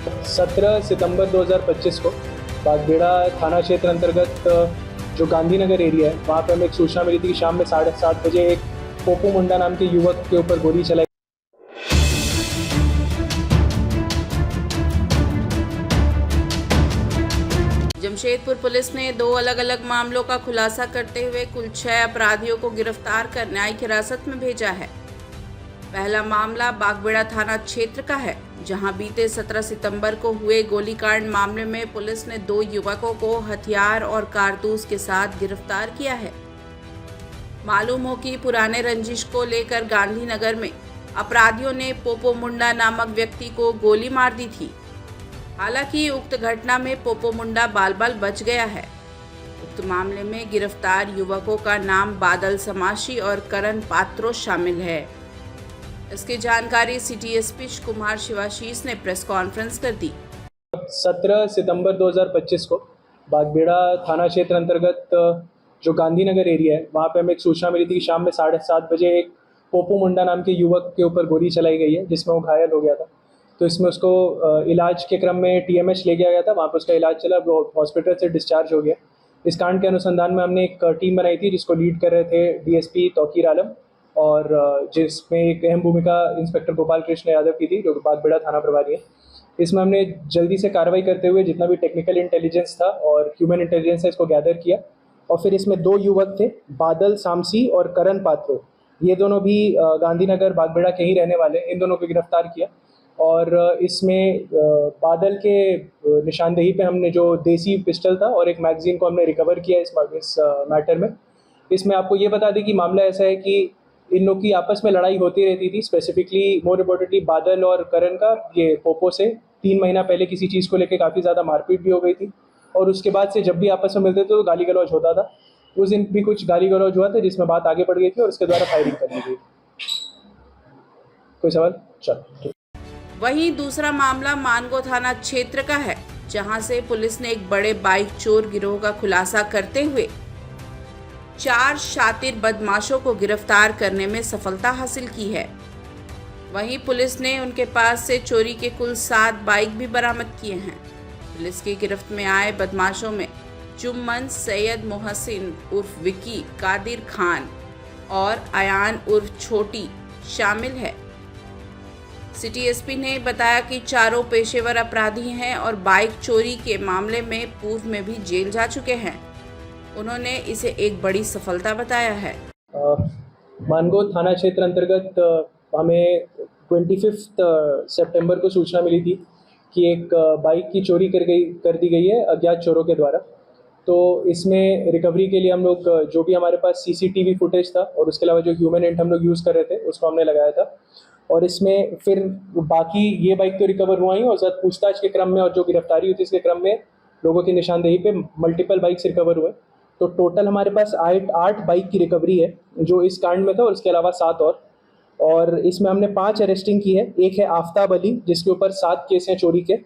17 सितंबर 2025 को बागबेड़ा थाना क्षेत्र अंतर्गत जो गांधीनगर एरिया है वहाँ पे हमें एक सूचना मिली थी कि शाम में 7:30 बजे एक पोपू मुंडा नाम के युवक के ऊपर गोली चलाई। जमशेदपुर पुलिस ने 2 अलग-अलग मामलों का खुलासा करते हुए कुल 6 अपराधियों को गिरफ्तार कर न्यायिक हिरासत में भेजा है। पहला मामला बागबेड़ा थाना क्षेत्र का है, जहां बीते 17 सितंबर को हुए गोलीकांड मामले में पुलिस ने 2 युवकों को हथियार और कारतूस के साथ गिरफ्तार किया है। मालूम हो कि पुराने रंजिश को लेकर गांधीनगर में अपराधियों ने पोपो मुंडा नामक व्यक्ति को गोली मार दी थी। हालांकि उक्त घटना में पोपो मुंडा बाल-बाल बच गया है। उक्त मामले में गिरफ्तार युवकों का नाम बादल समाशी और करण पात्रो शामिल है। इसकी जानकारी सिटी एसपी कुमार शिवाशीष ने प्रेस कॉन्फ्रेंस कर दी। 17 सितंबर 2025 को बागबेड़ा थाना क्षेत्र अंतर्गत जो गांधीनगर एरिया है वहाँ पे हमें एक सूचना मिली थी कि शाम में 7:30 बजे एक पोपू मुंडा नाम के युवक के ऊपर गोली चलाई गई है, जिसमें वो घायल हो गया था। तो इसमें उसको इलाज के क्रम में टीएमएच ले गया था, वहाँ पर उसका इलाज चला, वो हॉस्पिटल से डिस्चार्ज हो गया। इस कांड के अनुसंधान में हमने एक टीम बनाई थी जिसको लीड कर रहे थे डीएसपी तौकीर आलम, और जिसमें एक अहम भूमिका इंस्पेक्टर गोपाल कृष्ण यादव की थी, जो बागबेड़ा थाना प्रभारी है। इसमें हमने जल्दी से कार्रवाई करते हुए जितना भी टेक्निकल इंटेलिजेंस था और ह्यूमन इंटेलिजेंस है इसको गैदर किया, और फिर इसमें 2 युवक थे, बादल सामसी और करण पात्रो। ये दोनों भी गांधीनगर बागबेड़ा के ही रहने वाले, इन दोनों को गिरफ्तार किया। और इसमें बादल के निशानदेही पे हमने जो देसी पिस्टल था और एक मैगजीन को हमने रिकवर किया इस मैटर में। इसमें आपको ये बता दें कि मामला ऐसा है कि इन लोग की आपस में लड़ाई होती रहती थी, स्पेसिफिकली मोर इम्पोर्टेंटली बादल और करण का ये पोपो से 3 महीना पहले किसी चीज़ को लेकर काफ़ी ज़्यादा मारपीट भी हो गई थी, और उसके बाद से जब भी आपस में मिलते थे तो गाली गलौज होता था। उस दिन भी कुछ गाली गलौज हुआ था जिसमें बात आगे बढ़ गई थी और उसके द्वारा फायरिंग कर दी गई। कोई सवाल? चलो। वहीं दूसरा मामला मानगो थाना क्षेत्र का है, जहां से पुलिस ने एक बड़े बाइक चोर गिरोह का खुलासा करते हुए 4 शातिर बदमाशों को गिरफ्तार करने में सफलता हासिल की है। वहीं पुलिस ने उनके पास से चोरी के कुल 7 बाइक भी बरामद किए हैं। पुलिस की गिरफ्त में आए बदमाशों में जुम्मन सैयद मोहसिन उर्फ विकी, कादिर खान और अयान उर्फ छोटी शामिल है। सिटी एसपी ने बताया कि चारों पेशेवर अपराधी हैं और बाइक चोरी के मामले में पूर्व में भी जेल जा चुके हैं। उन्होंने इसे एक बड़ी सफलता बताया है। मानगो थाना क्षेत्र अंतर्गत हमें 25 सितंबर को सूचना मिली थी कि एक बाइक की चोरी कर दी गई है अज्ञात चोरों के द्वारा। तो इसमें रिकवरी के लिए हम लोग जो भी हमारे पास सीसीटीवी फुटेज था और उसके अलावा जो ह्यूमन इंट हम लोग यूज़ कर रहे थे उसको हमने लगाया था, और इसमें फिर बाकी ये बाइक तो रिकवर हुआ ही, और साथ पूछताछ के क्रम में और जो गिरफ्तारी हुई थी इसके क्रम में लोगों की निशानदेही पे मल्टीपल बाइक्स रिकवर हुए। तो टोटल हमारे पास 8 बाइक की रिकवरी है जो इस कांड में था, और इसके अलावा 7 और इसमें हमने 5 अरेस्टिंग की है। एक है आफ्ताब अली जिसके ऊपर 7 केस हैं चोरी के।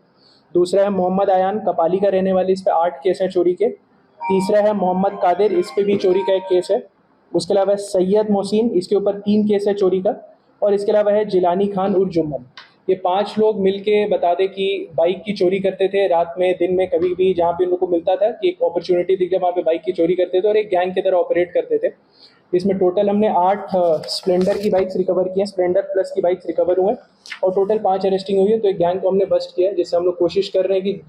दूसरा है मोहम्मद अयान, कपाली का रहने वाले, इस पर 8 केस हैं चोरी के। तीसरा है मोहम्मद कादिर, इस पे भी चोरी का एक केस है। उसके अलावा सैयद मोहसिन, इसके ऊपर 3 केस है चोरी का। और इसके अलावा है जिलानी खान उर्फ जुम्मन। ये 5 लोग मिलके बता दें कि बाइक की चोरी करते थे रात में, दिन में, कभी भी जहाँ पे इन लोगों को मिलता था कि एक अपॉर्चुनिटी दिख गया वहाँ पे बाइक की चोरी करते थे और एक गैंग की तरह ऑपरेट करते थे। इसमें टोटल हमने 8 स्प्लेंडर की बाइक्स रिकवर की हैं, स्प्लेंडर प्लस की बाइक्स रिकवर हुए हैं, और टोटल 5 अरेस्टिंग हुई है। तो एक गैंग को हमने बस्ट किया है, जिससे हम लोग कोशिश कर रहे हैं कि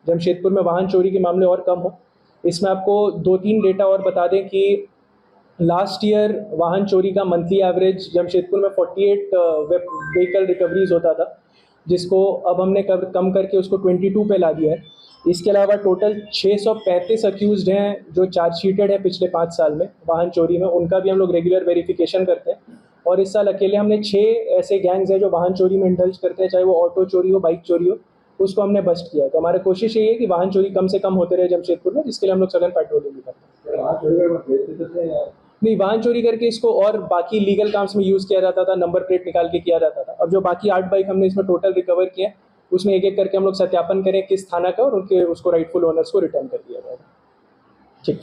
जमशेदपुर में वाहन चोरी के मामले और कम हो। इसमें आपको 2-3 डेटा और बता दें कि लास्ट ईयर वाहन चोरी का मंथली एवरेज जमशेदपुर में 48 व्हीकल रिकवरीज होता था, जिसको अब हमने कम करके उसको 22 पे ला दिया है। इसके अलावा टोटल 635 अक्यूज्ड हैं जो चार्जशीटेड है पिछले 5 साल में वाहन चोरी में, उनका भी हम लोग रेगुलर वेरिफिकेशन करते हैं। और इस साल अकेले हमने 6 ऐसे गैंग्स हैं जो वाहन चोरी में इंडल्ज करते हैं, चाहे वो ऑटो चोरी हो, बाइक चोरी हो, उसको हमने बस्ट किया है। तो हमारी कोशिश यही है कि वाहन चोरी कम से कम होते रहे जमशेदपुर में, जिसके लिए हम लोग सघन पेट्रोलिंग भी करते हैं। नहीं, वाहन चोरी करके इसको और बाकी लीगल काम्स में यूज़ किया जाता था, नंबर प्लेट निकाल के किया जाता था। अब जो बाकी 8 बाइक हमने इसमें टोटल रिकवर किए हैं, उसमें एक एक करके हम लोग सत्यापन करें किस थाना का, और उनके उसको राइटफुल ओनर्स को रिटर्न कर दिया जाएगा। ठीक।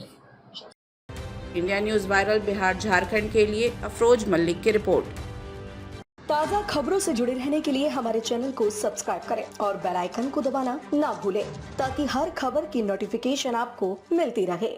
India news viral Bihar Jharkhand के लिए अफरोज मलिक की रिपोर्ट। ताज़ा खबरों से जुड़े रहने के लिए हमारे चैनल को सब्सक्राइब करें और बेल आइकन को दबाना ना भूलें ताकि हर खबर की नोटिफिकेशन आपको मिलती रहे।